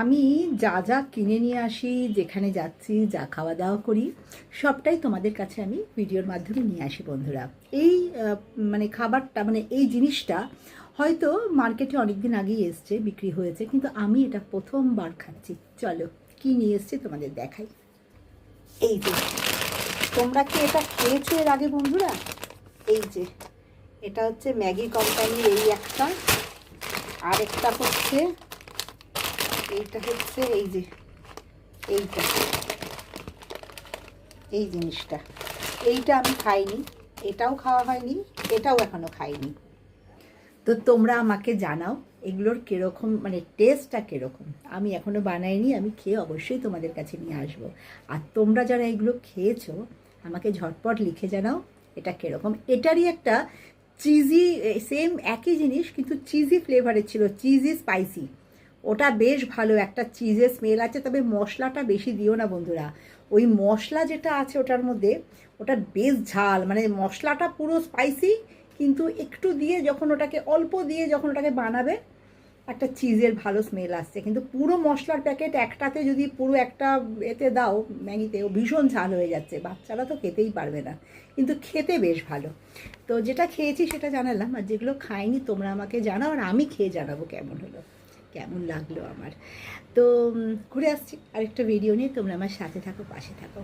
আমি যা যা কিনে নিয়ে আসি, যেখানে যাচ্ছি, যা খাওয়া দাওয়া করি, সবটাই তোমাদের কাছে আমি ভিডিওর মাধ্যমে নিয়ে আসি বন্ধুরা। এই মানে খাবারটা, মানে এই জিনিসটা হয়তো মার্কেটে অনেক দিন আগেই এসছে, বিক্রি হয়েছে, কিন্তু আমি এটা প্রথমবার খাচ্ছি। চলো কি নিয়ে এসছে তোমাদের দেখাই। এই যে, তোমরা কি এটা খেয়েছো এর আগে বন্ধুরা? এই যে, এটা হচ্ছে ম্যাগি কোম্পানির এই একটা, আর একটা হচ্ছে এইটা, হচ্ছে এই যে এইটা, এই জিনিসটা, এইটা আমি খাইনি, এটাও খাওয়া হয়নি, এটাও এখনো খাইনি। তো তোমরা আমাকে জানাও এগুলোর কীরকম, মানে টেস্টটা কীরকম। আমি এখনও বানাইনি, আমি খেয়ে অবশ্যই তোমাদের কাছে নিয়ে আসবো। আর তোমরা যারা এগুলো খেয়েছো আমাকে ঝটপট লিখে জানাও এটা কীরকম। এটারই একটা চিজি, সেম একই জিনিস কিন্তু চিজি ফ্লেভারের ছিল, চিজি স্পাইসি। ওটা বেশ ভালো, একটা চিজের স্মেল আছে, তবে মশলাটা বেশি দিও না বন্ধুরা। ওই মশলা যেটা আছে ওটার মধ্যে, ওটা বেশ ঝাল, মানে মশলাটা পুরো স্পাইসি, কিন্তু একটু দিয়ে যখন ওটাকে, অল্প দিয়ে যখন ওটাকে বানাবে, একটা চিজের ভালো স্মেল আসছে। কিন্তু পুরো মশলার প্যাকেট একটাতে যদি পুরো একটা এতে দাও ম্যাগিতে, ও ভীষণ ঝাল হয়ে যাচ্ছে, বাচ্চারা তো খেতেই পারবে না, কিন্তু খেতে বেশ ভালো। তো যেটা খেয়েছি সেটা জানালাম, আর যেগুলো খাইনি তোমরা আমাকে জানাও, আর আমি খেয়ে জানাবো কেমন হলো, কেমন লাগলো আমার। তো ঘুরে আসছি আরেকটা ভিডিও নিয়ে, তোমরা আমার সাথে থাকো, পাশে থাকো।